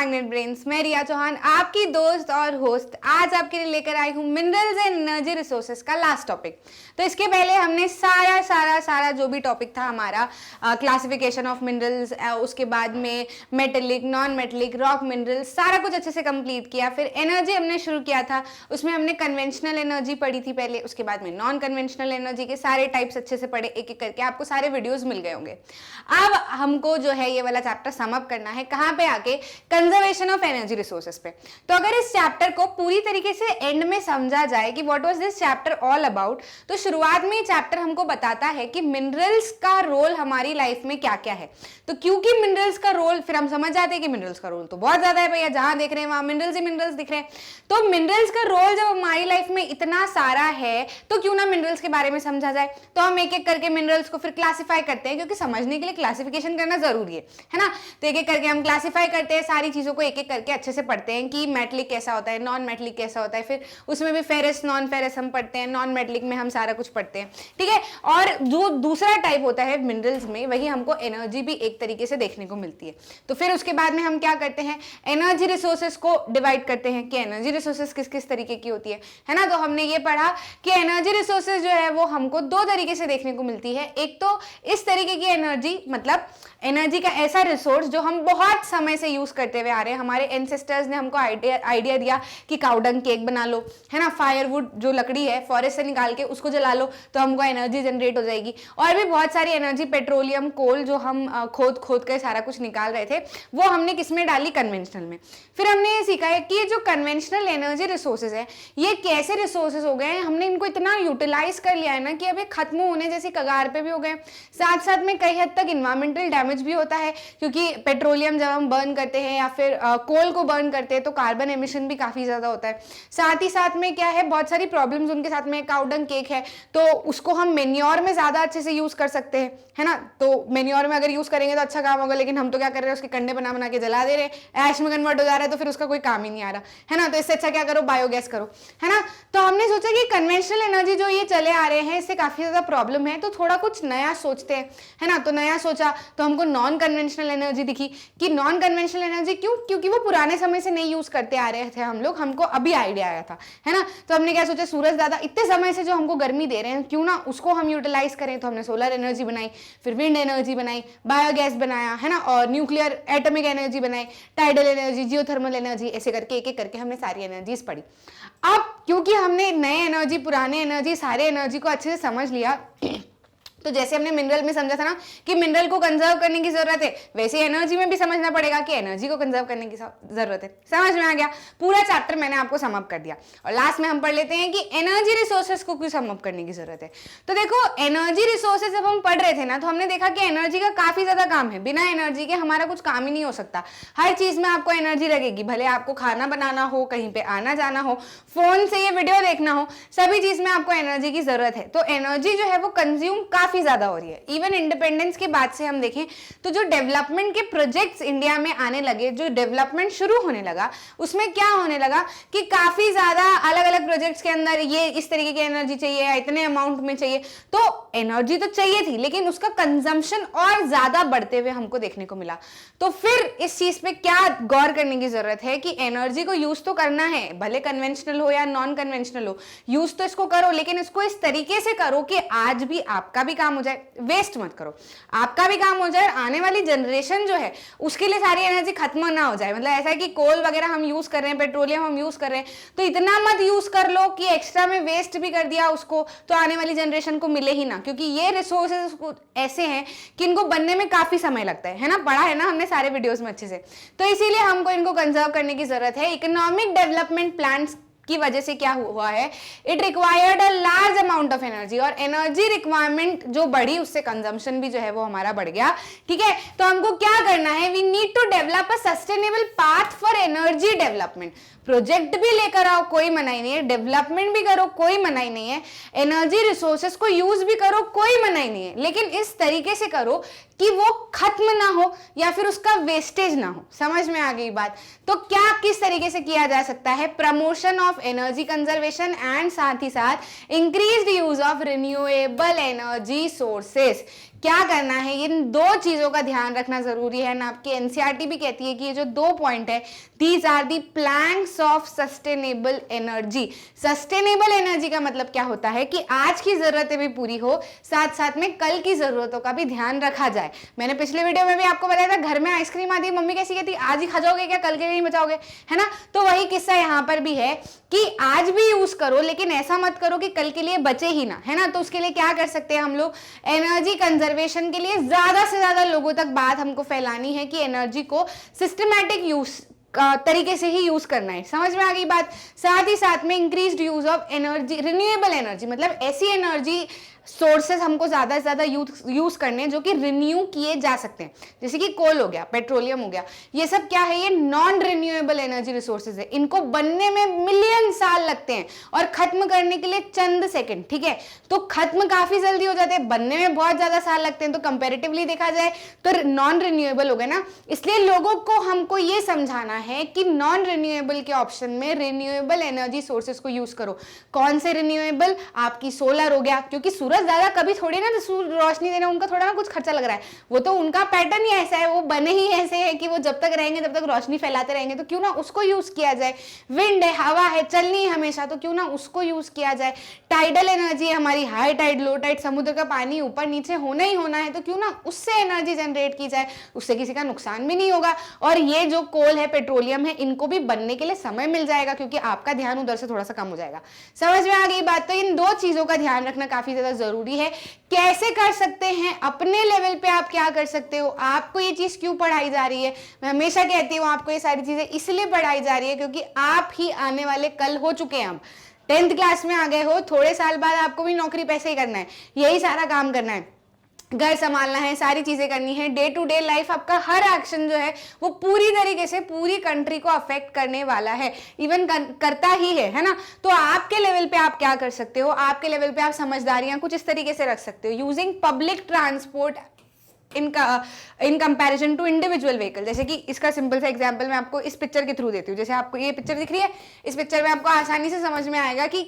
Magnet brains, मैं रिया चौहान, आपकी दोस्त और होस्ट। आज आपके लिए लेकर आई हूँ मिनरल्स एंड एनर्जी रिसोर्सेज का लास्ट टॉपिक। तो इसके पहले हमने सारा जो भी टॉपिक था हमारा, क्लासिफिकेशन ऑफ मिनरल्स, उसके बाद में metallic, non metallic, rock minerals, सारा कुछ अच्छे से कंप्लीट किया। फिर एनर्जी हमने शुरू किया था, उसमें हमने कन्वेंशनल एनर्जी पढ़ी थी पहले, उसके बाद में नॉन कन्वेंशनल एनर्जी के सारे टाइप्स अच्छे से पढ़े, एक एक करके आपको सारे वीडियोस मिल गए होंगे। अब हमको जो है ये वाला चैप्टर सम अप करना है, कहाँ पे आके, कंजर्वेशन ऑफ एनर्जी रिसोर्सेज पे। तो अगर इस चैप्टर को पूरी तरीके से एंड में समझा जाए कि what was this chapter all about, तो शुरुआत में ये चैप्टर हमको बताता है कि मिनरल्स का रोल हमारी लाइफ में क्या क्या है। तो क्योंकि मिनरल्स का रोल, फिर हम समझ जाते हैं कि मिनरल्स का रोल तो बहुत ज्यादा है भैया, जहां देख रहे हैं वहां मिनरल्स ही मिनरल्स दिख रहे हैं। तो मिनरल्स का रोल जब हमारी लाइफ में इतना सारा है, तो क्यों ना मिनरल्स के बारे में समझा जाए। तो हम एक एक करके मिनरल्स को फिर क्लासिफाई करते हैं, क्योंकि समझने के लिए क्लासिफिकेशन करना जरूरी है ना। तो एक एक करके हम क्लासिफाई करते हैं, सारी चीजों को एक एक करके अच्छे से पढ़ते हैं कि मेटलिक कैसा होता है, नॉन मेटलिक कैसा होता है, फिर उसमें भी फेरस नॉन फेरस हम पढ़ते हैं, नॉन मेटलिक में हम सारा कुछ पढ़ते हैं, ठीक है। और जो दूसरा टाइप होता है मिनरल्स में, वही हमको एनर्जी भी एक तरीके से देखने को मिलती है। तो फिर उसके बाद में हम क्या करते हैं, एनर्जी रिसोर्सेज को डिवाइड करते हैं कि एनर्जी रिसोर्सेज किस किस तरीके की होती है ना। तो हमने ये पढ़ा कि एनर्जी रिसोर्सेज जो है वो हमको दो तरीके से देखने को मिलती है। एक तो इस तरीके की एनर्जी, मतलब एनर्जी का ऐसा रिसोर्स जो हम बहुत समय से यूज करते हुए आ रहे हैं। हमारे एंसेस्टर्स ने हमको आइडिया दिया कि काउडंग केक बना लो, है ना, फायरवुड जो लकड़ी है फॉरेस्ट से निकाल के उसको जला लो तो हमको एनर्जी जनरेट हो जाएगी। और भी बहुत सारी एनर्जी, पेट्रोलियम, कोल जो हम खोद खोद कर सारा कुछ निकाल रहे थे, वो हमने किसमें डाली, कन्वेंशनल में। फिर हमने ये सीखा है कि ये जो कन्वेंशनल एनर्जी रिसोर्सेज है, ये कैसे रिसोर्सेज हो गए हैं, हमने इनको इतना यूटिलाइज कर लिया है ना कि अब ये खत्म होने जैसी कगार पे भी हो गए। साथ साथ में कई हद तक इन्वायरमेंटल डैमेज भी होता है, क्योंकि पेट्रोलियम जब हम बर्न करते हैं या फिर कोल को बर्न करते हैं तो कार्बन एमिशन भी काफी ज्यादा होता है। साथ ही साथ में क्या है, बहुत सारी प्रॉब्लम्स उनके साथ में। काउडंग केक है तो उसको हम मेन्योर में ज्यादा अच्छे से यूज कर सकते हैं, है ना। तो मेन्योर में अगर यूज करेंगे तो अच्छा काम होगा, लेकिन हम तो क्या कर रहे हैं, उसके कंडे बना बना के जला दे रहे हैं, ऐश में कन्वर्ट हो जा रहा है, तो फिर उसका कोई काम ही नहीं आ रहा, है ना। तो इससे अच्छा क्या करो, बायोगैस करो, है ना। तो हमने सोचा कि कन्वेंशनल एनर्जी जो ये चले आ रहे हैं, इससे काफी ज्यादा प्रॉब्लम है, तो थोड़ा कुछ नया सोचते हैं, है ना। तो नया सोचा तो हमको नॉन कन्वेंशनल एनर्जी दिखी। कि नॉन कन्वेंशनल एनर्जी क्यों, क्योंकि वो पुराने समय से नहीं यूज करते आ रहे थे हम लोग, हमको अभी आइडिया आया था, है ना। तो हमने क्या सोचा, सूरज दादा इतने समय से जो हमको गर्मी दे रहे हैं, क्यों ना उसको हम यूटिलाइज करें। तो हमने सोलर एनर्जी बनाई, फिर विंड एनर्जी बनाई, बायोगैस बनाया, है ना, और न्यूक्लियर एटॉमिक एनर्जी बनाई, टाइडल एनर्जी, जियोथर्मल एनर्जी, ऐसे करके एक एक करके हमने सारी एनर्जीज पढ़ी। अब क्योंकि हमने नए एनर्जी, पुराने एनर्जी, सारे एनर्जी को अच्छे से समझ लिया, तो जैसे हमने मिनरल में समझा था ना कि मिनरल को कंजर्व करने की जरूरत है, वैसे एनर्जी में भी समझना पड़ेगा कि एनर्जी को कंजर्व करने की जरूरत है। समझ में आ गया, पूरा चैप्टर मैंने आपको सम अप कर दिया। और लास्ट में हम पढ़ लेते हैं कि एनर्जी रिसोर्सेज को क्यों सम अप करने की जरूरत है। तो देखो, एनर्जी रिसोर्सेज जब हम पढ़ रहे थे ना, तो हमने देखा कि एनर्जी का काफी ज्यादा काम है, बिना एनर्जी के हमारा कुछ काम ही नहीं हो सकता। हर चीज में आपको एनर्जी लगेगी, भले आपको खाना बनाना हो, कहीं पे आना जाना हो, फोन से ये वीडियो देखना हो, सभी चीज में आपको एनर्जी की जरूरत है। तो एनर्जी जो है वो कंज्यूम काफी ज्यादा हो रही है। इवन इंडिपेंडेंस के बाद से हम देखें तो जो डेवलपमेंट के प्रोजेक्ट्स इंडिया में आने लगे, जो डेवलपमेंट शुरू होने लगा, उसमें क्या होने लगा कि काफी ज्यादा अलग अलग प्रोजेक्ट्स के अंदर ये इस तरीके की एनर्जी चाहिए या इतने अमाउंट में चाहिए। तो एनर्जी तो चाहिए थी, लेकिन उसका कंजम्पशन और ज्यादा बढ़ते हुए हमको देखने को मिला। तो फिर इस चीज पे क्या गौर करने की जरूरत है कि एनर्जी को यूज तो करना है, भले कन्वेंशनल हो या नॉन कन्वेंशनल हो, यूज तो इसको करो, लेकिन इसको इस तरीके से करो कि आज भी आपका भी काम हो जाए, वेस्ट मत करो, आपका भी काम हो जाए, आने वाली जनरेशन जो है उसके लिए सारी एनर्जी खत्म ना हो जाए। मतलब ऐसा है कि कोल वगैरह हम यूज कर रहे हैं, पेट्रोलियम हम यूज कर रहे हैं, तो इतना मत यूज कर लो कि एक्स्ट्रा में वेस्ट भी कर दिया उसको, तो आने वाली जनरेशन को मिले ही ना। क्योंकि ये रिसोर्सेज ऐसे हैं कि इनको बनने में काफी समय लगता है ना, पढ़ा है ना हमने सारे वीडियोस में अच्छे से। तो इसीलिए हमको इनको कंजर्व करने की जरूरत है। इकोनॉमिक डेवलपमेंट प्लान्स की वजह से क्या हुआ है, it required a large amount of energy, और एनर्जी रिक्वायरमेंट जो बढ़ी उससे कंजम्पशन भी जो है वो हमारा बढ़ गया, ठीक है। तो हमको क्या करना है, we need to develop a sustainable path for energy development. Project भी लेकर आओ, कोई मनाही नहीं है, डेवलपमेंट भी करो, कोई मनाही नहीं है, एनर्जी रिसोर्सेज को यूज भी करो, कोई मनाही नहीं है, लेकिन इस तरीके से करो कि वो खत्म ना हो या फिर उसका वेस्टेज ना हो। समझ में आ गई बात। तो क्या किस तरीके से किया जा सकता है, promotion of energy conservation and साथ ही साथ increased use of renewable energy sources. क्या करना है, इन दो चीजों का ध्यान रखना जरूरी है ना। आपकी एनसीईआरटी भी कहती है कि ये जो 2 पॉइंट है, these are the planks of sustainable energy. Sustainable energy का मतलब क्या होता है कि आज की जरूरतें भी पूरी हो, साथ साथ में कल की जरूरतों का भी ध्यान रखा जाए। मैंने पिछले वीडियो में भी आपको बताया था, घर में आइसक्रीम आती है, मम्मी कैसी कहती, आज ही खा जाओगे क्या, कल के लिए नहीं बचाओगे, है ना। तो वही किस्सा यहाँ पर भी है कि आज भी यूज करो, लेकिन ऐसा मत करो कि कल के लिए बचे ही ना, है ना। तो उसके लिए क्या कर सकते हैं हम लोग, एनर्जी कंजर्वेशन के लिए ज्यादा से ज्यादा लोगों तक बात हमको फैलानी है कि एनर्जी को सिस्टमैटिक यूज तरीके से ही यूज करना है। समझ में आ गई बात। साथ ही साथ में increased use of energy, renewable energy, मतलब ऐसी एनर्जी सोर्सेस हमको ज्यादा से ज्यादा यूज करने हैं जो कि रिन्यू किए जा सकते हैं, जैसे कि कोल हो गया, पेट्रोलियम हो गया, ये सब क्या है, ये नॉन रिन्यूएबल एनर्जी रिसोर्सेज है। इनको बनने में मिलियन साल लगते हैं और खत्म करने के लिए चंद सेकंड, ठीक है। तो खत्म काफी जल्दी हो जाते हैं, बनने में बहुत ज्यादा साल लगते हैं। तो कंपैरेटिवली देखा जाए तो नॉन रिन्यूएबल हो गए ना। इसलिए लोगों को हमको ये समझाना है कि नॉन रिन्यूएबल के ऑप्शन में रिन्यूएबल एनर्जी सोर्सेज को यूज करो। कौन से रिन्यूएबल, आपकी सोलर हो गया, क्योंकि सूरज ज्यादा कभी थोड़ी ना रोशनी देना, उनका थोड़ा ना कुछ खर्चा लग रहा है, वो तो उनका पैटर्न ही ऐसा है, वो बने ही ऐसे है कि वो जब तक रहेंगे तब तक रोशनी फैलाते रहेंगे, तो क्यों ना उसको यूज किया जाए। विंड है, हवा है, चलनी है हमेशा, तो क्यों ना उसको यूज किया जाए। टाइडल एनर्जी है हमारी, हाई टाइड, लो टाइड, समुद्र का पानी ऊपर नीचे होना ही होना है, तो क्यों ना उससे एनर्जी जनरेट की जाए, उससे किसी का नुकसान भी नहीं होगा। और ये जो कोल है, पेट्रोलियम है, इनको भी बनने के लिए समय मिल जाएगा, क्योंकि आपका ध्यान उधर से थोड़ा सा कम हो जाएगा। समझ में आ गई बात। तो इन दो चीजों का ध्यान रखना काफी ज्यादा जरूरी है। कैसे कर सकते हैं, अपने लेवल पे आप क्या कर सकते हो, आपको ये चीज क्यों पढ़ाई जा रही है। मैं हमेशा कहती हूँ आपको ये सारी चीजें इसलिए पढ़ाई जा रही है क्योंकि आप ही आने वाले कल हो चुके हैं। हम 10th क्लास में आ गए हो, थोड़े साल बाद आपको भी नौकरी पैसे ही करना है, यही सारा काम करना है, घर संभालना है, सारी चीजें करनी है। डे टू डे लाइफ आपका हर एक्शन जो है वो पूरी तरीके से पूरी कंट्री को अफेक्ट करने वाला है, इवन करता ही है ना। तो आपके लेवल पे आप क्या कर सकते हो, आपके लेवल पे आप समझदारियां कुछ इस तरीके से रख सकते हो। Using public transport in comparison to individual vehicle. जैसे कि इसका सिंपल सा एग्जांपल मैं आपको इस पिक्चर के थ्रू देती हूँ। जैसे आपको ये पिक्चर दिख रही है, इस पिक्चर में आपको आसानी से समझ में आएगा कि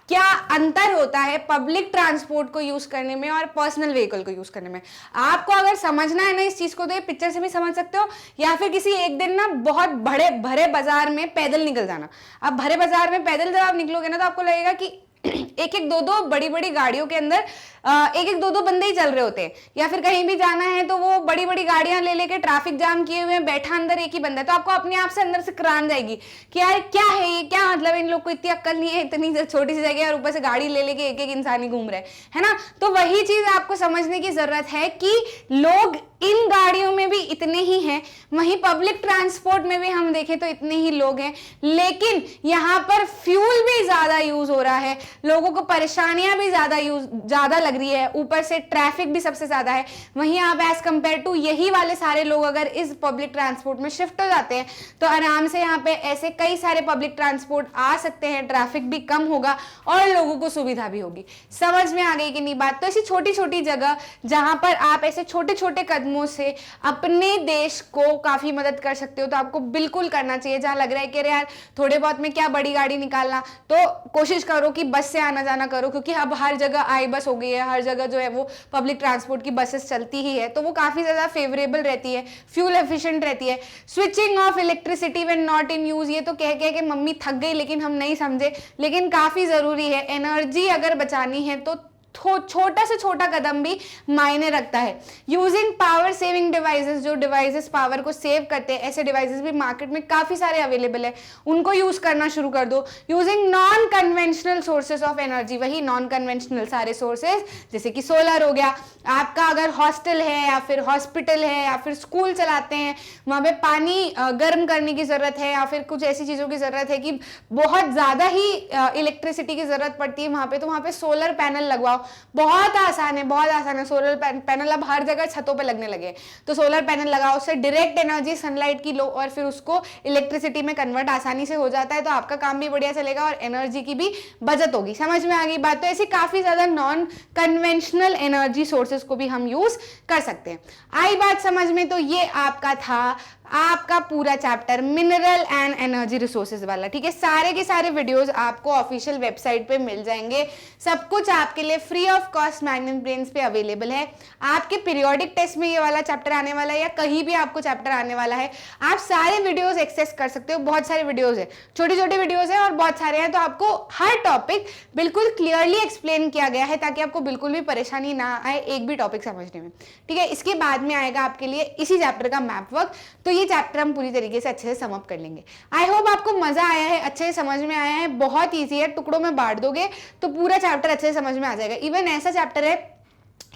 क्या अंतर होता है पब्लिक ट्रांसपोर्ट को यूज करने में और पर्सनल व्हीकल को यूज करने में। आपको अगर समझना है ना इस चीज को, तो ये पिक्चर से भी समझ सकते हो, या फिर किसी एक दिन ना बहुत बड़े भरे बाजार में पैदल निकल जाना। अब भरे बाजार में पैदल जब आप निकलोगे ना, तो आपको लगेगा कि एक एक दो दो बड़ी बड़ी गाड़ियों के अंदर एक एक दो दो बंदे ही चल रहे होते हैं, या फिर कहीं भी जाना है तो वो बड़ी बड़ी गाड़ियां ले लेके ट्रैफिक जाम किए हुए हैं, बैठा अंदर एक ही बंदा है। तो आपको अपने आप से अंदर से करान जाएगी कि यार क्या है ये, क्या मतलब इन लोग को इतनी अक्ल नहीं है, इतनी छोटी सी जगह और ऊपर से गाड़ी ले लेके एक एक इंसान ही घूम रहे है ना। तो वही चीज आपको समझने की जरूरत है कि लोग इन गाड़ियों में भी इतने ही हैं, वहीं पब्लिक ट्रांसपोर्ट में भी हम देखें तो इतने ही लोग हैं, लेकिन यहाँ पर फ्यूल भी ज्यादा यूज हो रहा है, लोगों को परेशानियां भी ज्यादा लग रही है, ऊपर से ट्रैफिक भी सबसे ज्यादा है। वहीं आप एज कंपेयर टू यही वाले सारे लोग अगर इस पब्लिक ट्रांसपोर्ट में शिफ्ट हो जाते हैं तो आराम से यहाँ पे ऐसे कई सारे पब्लिक ट्रांसपोर्ट आ सकते हैं, ट्रैफिक भी कम होगा और लोगों को सुविधा भी होगी। समझ में आ गई कि नहीं बात। तो ऐसी छोटी छोटी जगह जहां पर आप ऐसे छोटे छोटे कदमों से अपने देश को काफी मदद कर सकते हो, तो आपको बिल्कुल करना चाहिए। जहां लग रहा है कि यार थोड़े बहुत में क्या बड़ी गाड़ी निकालना, तो कोशिश करो कि बस से आना जाना करो, क्योंकि अब हर जगह आई बस हो गई है, हर जगह जो है वो पब्लिक ट्रांसपोर्ट की बसेस चलती ही है, तो वो काफी ज्यादा फेवरेबल रहती है, फ्यूल एफिशिएंट रहती है। Switching off electricity when not in use, ये तो कह के मम्मी थक गई लेकिन हम नहीं समझे, लेकिन काफी जरूरी है। एनर्जी अगर बचानी है तो छोटा से छोटा कदम भी मायने रखता है। यूजिंग पावर सेविंग डिवाइसेस, जो डिवाइसेस पावर को सेव करते हैं, ऐसे डिवाइसेस भी मार्केट में काफी सारे अवेलेबल है, उनको यूज करना शुरू कर दो। Using non conventional sources of energy, वही नॉन कन्वेंशनल सारे सोर्सेस, जैसे कि सोलर हो गया। आपका अगर हॉस्टल है या फिर हॉस्पिटल है या फिर स्कूल चलाते हैं, वहां पे पानी गर्म करने की जरूरत है या फिर कुछ ऐसी चीजों की जरूरत है कि बहुत ज्यादा ही इलेक्ट्रिसिटी की जरूरत पड़ती है वहां पे, तो वहां पे सोलर पैनल लगवाओ। बहुत आसान है, बहुत आसान है। सोलर पैनल अब हर जगह छतों पे लगने लगे, तो सोलर पैनल लगाओ, उससे डायरेक्ट एनर्जी सनलाइट की लो और फिर उसको इलेक्ट्रिसिटी में कन्वर्ट आसानी से हो जाता है, तो आपका काम भी बढ़िया चलेगा और एनर्जी की भी बचत होगी। समझ में आ गई बात। तो ऐसी काफी ज्यादा नॉन कन्वेंशनल एनर्जी सोर्सेज को भी हम यूज कर सकते हैं। आई बात समझ में। तो ये आपका था आपका पूरा chapter mineral and energy resources वाला, ठीक है। सारे के सारे वीडियोस आपको ऑफिशियल वेबसाइट पे मिल जाएंगे, सब कुछ आपके लिए free of cost magnet brains पे अवेलेबल है। आपके पीरियोडिक टेस्ट में ये वाला चैप्टर आने वाला है या कहीं भी आपको चैप्टर आने वाला है, आप सारे वीडियोस एक्सेस कर सकते हो। बहुत सारे वीडियोस है, छोटे छोटे वीडियोस है और बहुत सारे हैं, तो आपको हर टॉपिक बिल्कुल क्लियरली एक्सप्लेन किया गया है ताकि आपको बिल्कुल भी परेशानी ना आए एक भी टॉपिक समझने में, ठीक है। इसके बाद में आएगा आपके लिए इसी चैप्टर का मैप वर्क, तो ये चैप्टर हम पूरी तरीके से अच्छे से सम अप कर लेंगे। आई होप आपको मजा आया है, अच्छे से समझ में आया है। बहुत ईजी है, टुकड़ों में बांट दोगे तो पूरा चैप्टर अच्छे से समझ में आ जाएगा। इवन ऐसा चैप्टर है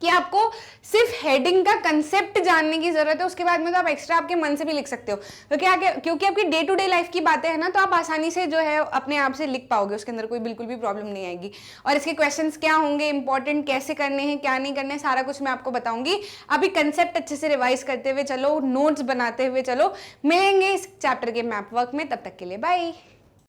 कि आपको सिर्फ हेडिंग का कंसेप्ट जानने की जरूरत है, उसके बाद में तो आप एक्स्ट्रा आपके मन से भी लिख सकते हो, क्योंकि आपकी डे टू डे लाइफ की बातें हैं ना, तो आप आसानी से जो है अपने आप से लिख पाओगे, उसके अंदर कोई बिल्कुल भी प्रॉब्लम नहीं आएगी। और इसके क्वेश्चंस क्या होंगे, इंपॉर्टेंट कैसे करने हैं, क्या नहीं करने, सारा कुछ मैं आपको बताऊंगी। अभी कंसेप्ट अच्छे से रिवाइज करते हुए चलो, नोट्स बनाते हुए चलो। मिलेंगे इस चैप्टर के मैप वर्क में, तब तक के लिए बाय।